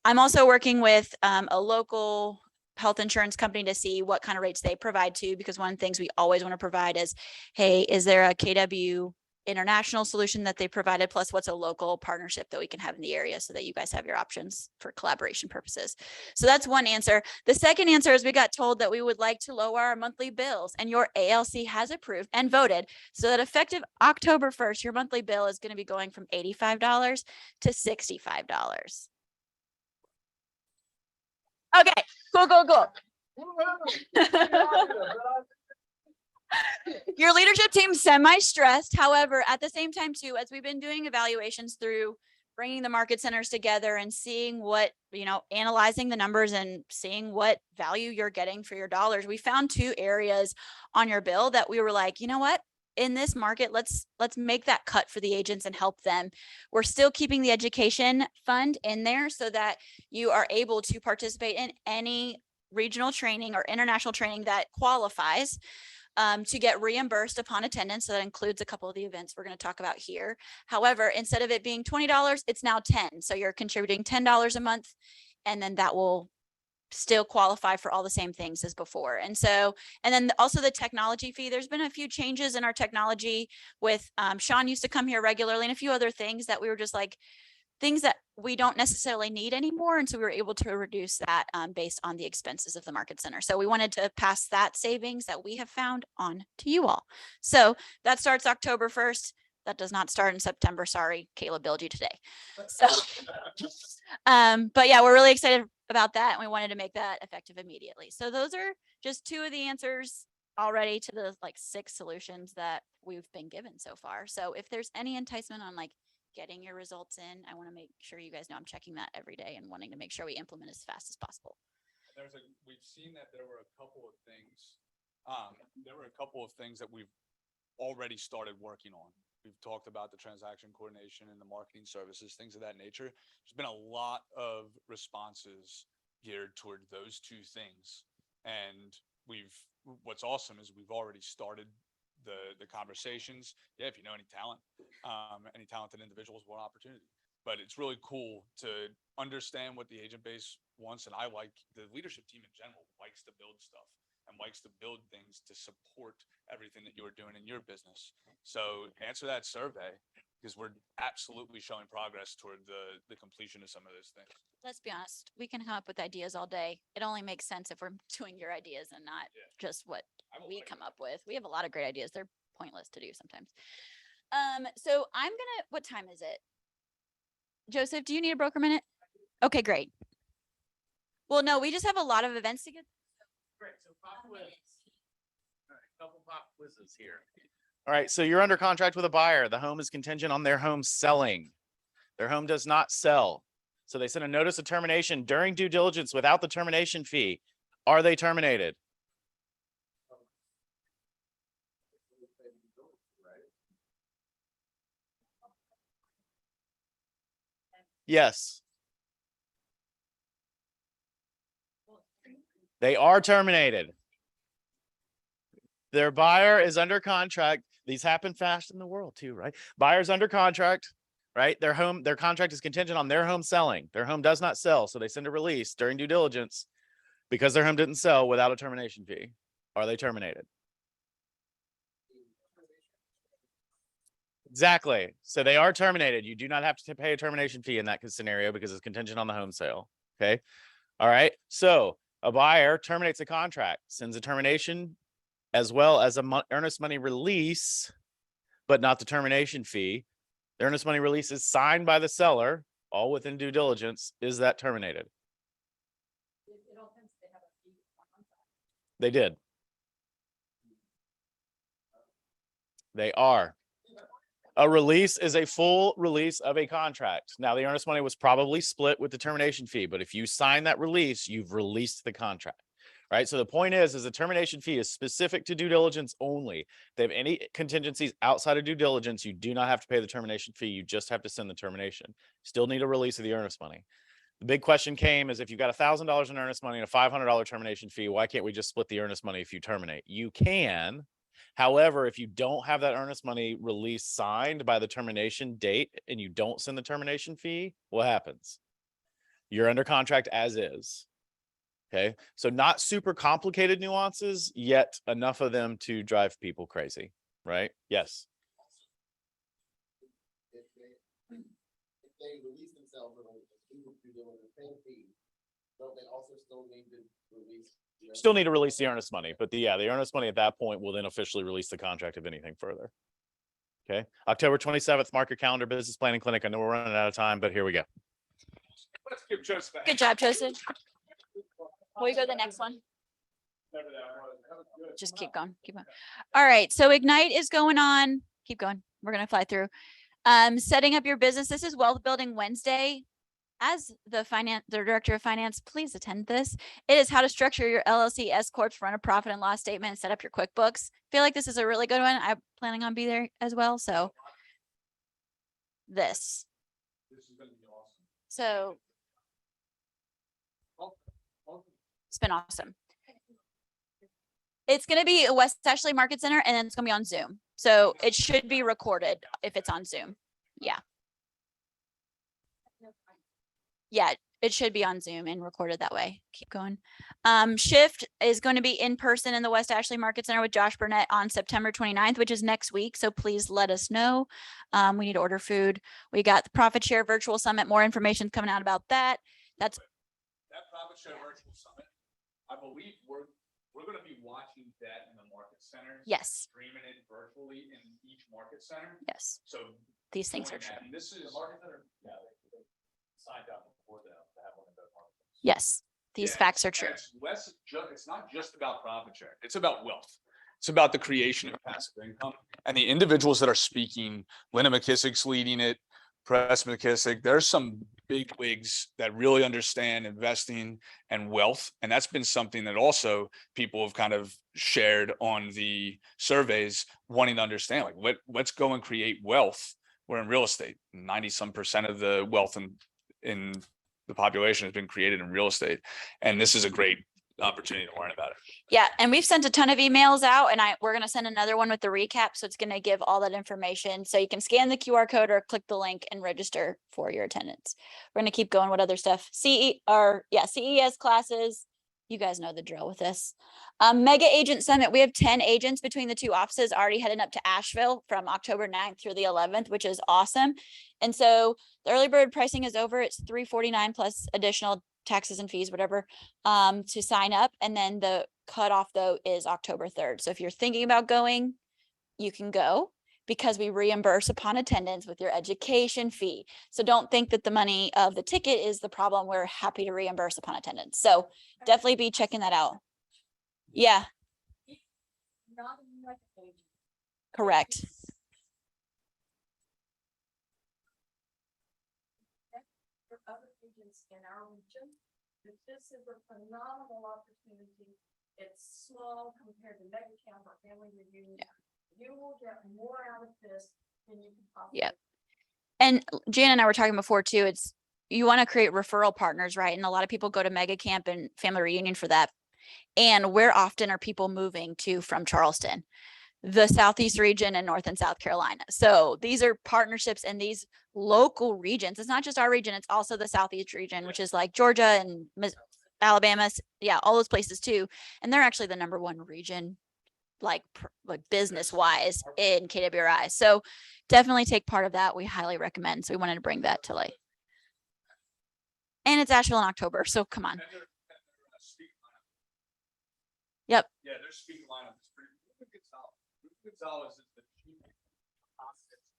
I'm also working with a local health insurance company to see what kind of rates they provide too, because one of the things we always want to provide is, hey, is there a KW international solution that they provided, plus what's a local partnership that we can have in the area so that you guys have your options for collaboration purposes. So that's one answer. The second answer is we got told that we would like to lower our monthly bills, and your ALC has approved and voted so that effective October 1st, your monthly bill is going to be going from $85 to $65. Okay, cool. Your leadership team's semi-stressed. However, at the same time too, as we've been doing evaluations through bringing the market centers together and seeing what, analyzing the numbers and seeing what value you're getting for your dollars, we found 2 areas on your bill that we were like, you know what? In this market, let's make that cut for the agents and help them. We're still keeping the education fund in there so that you are able to participate in any regional training or international training that qualifies to get reimbursed upon attendance. So that includes a couple of the events we're going to talk about here. However, instead of it being $20, it's now $10. So you're contributing $10 a month, and then that will still qualify for all the same things as before. And then also the technology fee. There's been a few changes in our technology with Sean used to come here regularly and a few other things that we were just like, things that we don't necessarily need anymore. And so we were able to reduce that based on the expenses of the market center. So we wanted to pass that savings that we have found on to you all. So that starts October 1st. That does not start in September. Sorry, Caleb billed you today. So, but yeah, we're really excited about that. And we wanted to make that effective immediately. So those are just 2 of the answers already to the 6 solutions that we've been given so far. So if there's any enticement on getting your results in, I want to make sure you guys know I'm checking that every day and wanting to make sure we implement as fast as possible.
We've seen that there were a couple of things. That we've already started working on. We've talked about the transaction coordination and the marketing services, things of that nature. There's been a lot of responses geared toward those 2 things. And what's awesome is we've already started the conversations. Yeah, if you know any talented individuals, what opportunity. But it's really cool to understand what the agent base wants. And I like the leadership team in general likes to build stuff and likes to build things to support everything that you're doing in your business. So answer that survey, because we're absolutely showing progress toward the completion of some of those things.
Let's be honest, we can come up with ideas all day. It only makes sense if we're doing your ideas and not just what we come up with. We have a lot of great ideas. They're pointless to do sometimes. So what time is it? Joseph, do you need a broker minute? Okay, great. Well, no, we just have a lot of events to get.
Great, so pop quiz. All right, couple pop quizzes here.
All right, so you're under contract with a buyer. The home is contingent on their home selling. Their home does not sell. So they sent a notice of termination during due diligence without the termination fee. Are they terminated? Yes. They are terminated. Their buyer is under contract. These happen fast in the world too, right? Buyer's under contract, right? Their contract is contingent on their home selling. Their home does not sell. So they send a release during due diligence because their home didn't sell without a termination fee. Are they terminated? Exactly. So they are terminated. You do not have to pay a termination fee in that scenario because it's contingent on the home sale. Okay. All right. So a buyer terminates a contract, sends a termination as well as a earnest money release, but not the termination fee. The earnest money release is signed by the seller, all within due diligence. Is that terminated? They did. They are. A release is a full release of a contract. Now, the earnest money was probably split with the termination fee, but if you sign that release, you've released the contract, right? So the point is the termination fee is specific to due diligence only. If they have any contingencies outside of due diligence, you do not have to pay the termination fee. You just have to send the termination. Still need a release of the earnest money. The big question came is if you've got $1,000 in earnest money and a $500 termination fee, why can't we just split the earnest money if you terminate? You can. However, if you don't have that earnest money release signed by the termination date and you don't send the termination fee, what happens? You're under contract as is. Okay. So not super complicated nuances, yet enough of them to drive people crazy, right? Yes.
if they release themselves, or we would be doing the same fee, don't they also still need to release?
Still need to release the earnest money, but the earnest money at that point will then officially release the contract if anything further. Okay, October 27th, mark your calendar, business planning clinic. I know we're running out of time, but here we go.
Let's give Joseph a hand.
Good job, Joseph. Will you go to the next one? Just keep going, keep going. All right, so Ignite is going on. Keep going. We're gonna fly through. Setting up your business. This is Wealth Building Wednesday. As the director of finance, please attend this. It is how to structure your LLC S corps, run a profit and loss statement, and set up your QuickBooks. Feel like this is a really good one. I'm planning on being there as well. So this.
This is gonna be awesome.
So it's been awesome. It's going to be at West Ashley Market Center, and then it's going to be on Zoom. So it should be recorded if it's on Zoom. Yeah. Yeah, it should be on Zoom and recorded that way. Keep going. Shift is going to be in person in the West Ashley Market Center with Josh Burnett on September 29th, which is next week. So please let us know. We need to order food. We got the Profit Share Virtual Summit. More information coming out about that. That's
That Profit Share Virtual Summit, I believe we're going to be watching that in the market centers.
yes,
Streaming it virtually in each market center.
yes.
So
These things are
doing
true.
that, and this is.
They signed up before them to have one of those markets.
Yes, these
Yeah,
facts are
and
true.
it's not just about profit share. It's about wealth. It's about the creation of passive income, and the individuals that are speaking. Linda McKissick's leading it. Press McKissick. There's some big wigs that really understand investing and wealth, and that's been something that also people have kind of shared on the surveys, wanting to understand like let's go and create wealth. We're in real estate. 90% of the wealth in the population has been created in real estate, and this is a great opportunity to learn about it.
Yeah, and we've sent a ton of emails out, and we're going to send another one with the recap. So it's going to give all that information. So you can scan the QR code or click the link and register for your attendance. We're going to keep going with other stuff. CES classes. You guys know the drill with this. Mega Agent Summit. We have 10 agents between the two offices already heading up to Asheville from October 9th through the 11th, which is awesome. And so the early bird pricing is over. It's $349 plus additional taxes and fees, whatever, to sign up. And then the cutoff though is October 3rd. So if you're thinking about going, you can go because we reimburse upon attendance with your education fee. So don't think that the money of the ticket is the problem. We're happy to reimburse upon attendance. So definitely be checking that out. Yeah, correct.
For other agents in our region, that this is a phenomenal opportunity. It's small compared to mega camp or family reunion. You will get more out of this than you can possibly.
Yep. And Jan and I were talking before too, it's, you want to create referral partners, right? And a lot of people go to mega camp and family reunion for that. And where often are people moving to from Charleston, the Southeast region and North and South Carolina? So these are partnerships in these local regions. It's not just our region, it's also the Southeast region, which is like Georgia and Alabama. Yeah, all those places too. And they're actually the #1 region, like business wise in KWRI. So definitely take part of that. We highly recommend. So we wanted to bring that to light. And it's Asheville in October. So come on. Yep.
Yeah, their speaking lineup is pretty. Gonzalez is the chief.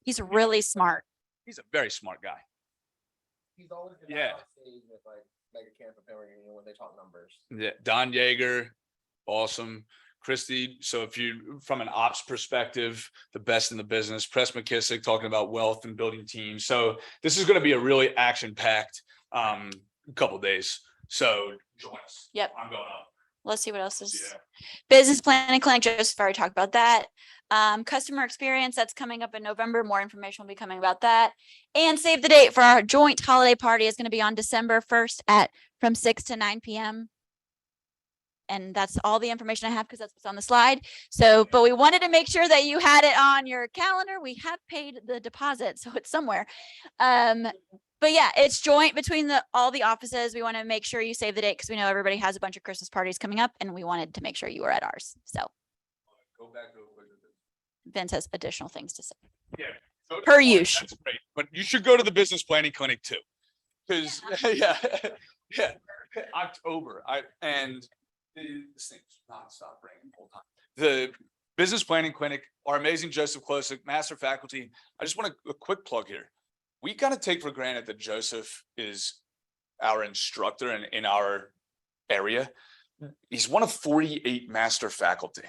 He's really smart.
He's a very smart guy.
He's always been
Yeah.
on stage with like mega camp and family reunion when they talk numbers.
Yeah, Don Yeager, awesome. Christy, so if you, from an ops perspective, the best in the business. Press McKissick talking about wealth and building teams. So this is going to be a really action-packed couple days. So join us.
Yep.
I'm going up.
Let's see what else is.
Yeah.
Business planning clinic, Joseph already talked about that. Customer experience, that's coming up in November. More information will be coming about that. And save the date for our joint holiday party is going to be on December 1st from 6 to 9 p.m. And that's all the information I have because that's what's on the slide. So, but we wanted to make sure that you had it on your calendar. We have paid the deposit, so it's somewhere. But yeah, it's joint between all the offices. We want to make sure you save the date because we know everybody has a bunch of Christmas parties coming up, and we wanted to make sure you were at ours. So
Go back real quick.
Vince has additional things to say.
Yeah. So-
Per use.
That's great. but you should go to the business planning clinic too. Cause yeah, yeah, October, this thing's nonstop ringing the whole time. The business planning clinic, our amazing Joseph Klosik, master faculty. I just want a quick plug here. We kind of take for granted that Joseph is our instructor in our area. He's one of 48 master faculty.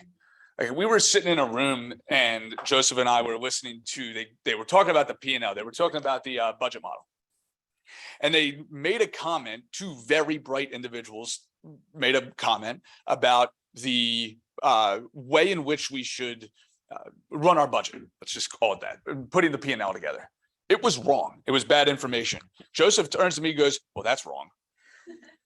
Like we were sitting in a room and Joseph and I were listening to, they were talking about the P&L. They were talking about the budget model. And they made a comment, two very bright individuals made a comment about the way in which we should run our budget. Let's just call it that, putting the P&L together. It was wrong. It was bad information. Joseph turns to me and goes, well, that's wrong.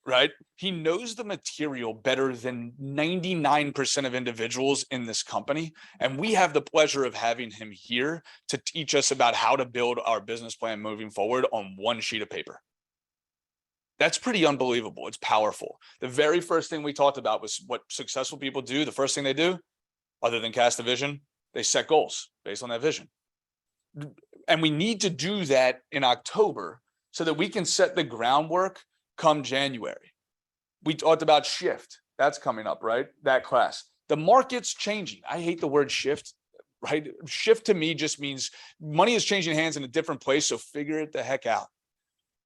Right? He knows the material better than 99% of individuals in this company. And we have the pleasure of having him here to teach us about how to build our business plan moving forward on one sheet of paper. That's pretty unbelievable. It's powerful. The very first thing we talked about was what successful people do. The first thing they do, other than cast a vision, they set goals based on that vision. And we need to do that in October so that we can set the groundwork come January. We talked about shift. That's coming up, right? That class. The market's changing. I hate the word shift, right? Shift to me just means money is changing hands in a different place. So figure it the heck out.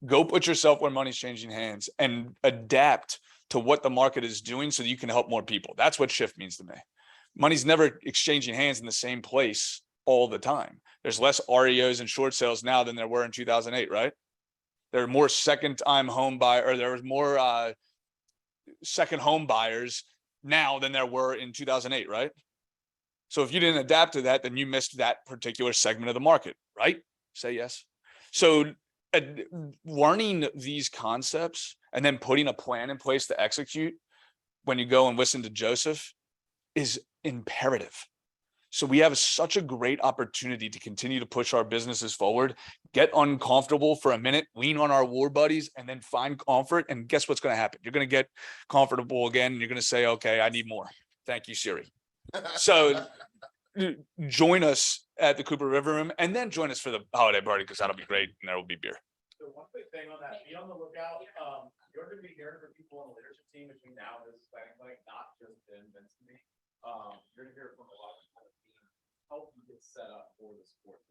Go put yourself where money's changing hands and adapt to what the market is doing so that you can help more people. That's what shift means to me. Money's never exchanging hands in the same place all the time. There's less REOs and short sales now than there were in 2008, right? There are more second-time home buyer, or there was more second home buyers now than there were in 2008, right? So if you didn't adapt to that, then you missed that particular segment of the market, right? Say yes. So learning these concepts and then putting a plan in place to execute when you go and listen to Joseph is imperative. So we have such a great opportunity to continue to push our businesses forward, get uncomfortable for a minute, lean on our war buddies, and then find comfort. And guess what's going to happen? You're going to get comfortable again. And you're going to say, okay, I need more. Thank you, Siri. So join us at the Cooper River Room and then join us for the holiday party because that'll be great. And there will be beer.
So one quick thing on that, be on the lookout. You're going to be hearing from people on the leadership team between now and this planning, like not just Vince and me. You're going to hear from a lot of people help you get set up for the sport.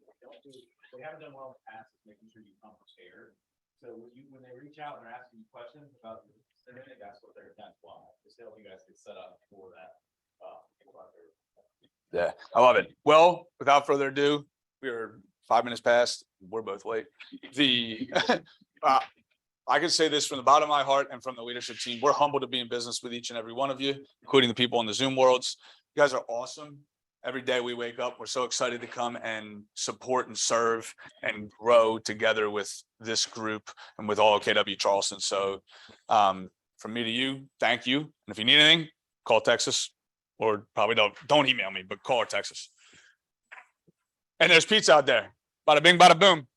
They haven't done well in the past, is making sure you come prepared. So when they reach out and they're asking you questions about the certificate, that's why. Just help you guys get set up for that.
Yeah, I love it. Well, without further ado, we are 5 minutes past. We're both late. I can say this from the bottom of my heart and from the leadership team. We're humbled to be in business with each and every one of you, including the people in the Zoom worlds. You guys are awesome. Every day we wake up, we're so excited to come and support and serve and grow together with this group and with all of KW Charleston. So from me to you, thank you. And if you need anything, call Texas, or probably don't email me, but call or Texas. And there's pizza out there. Bada bing, bada boom.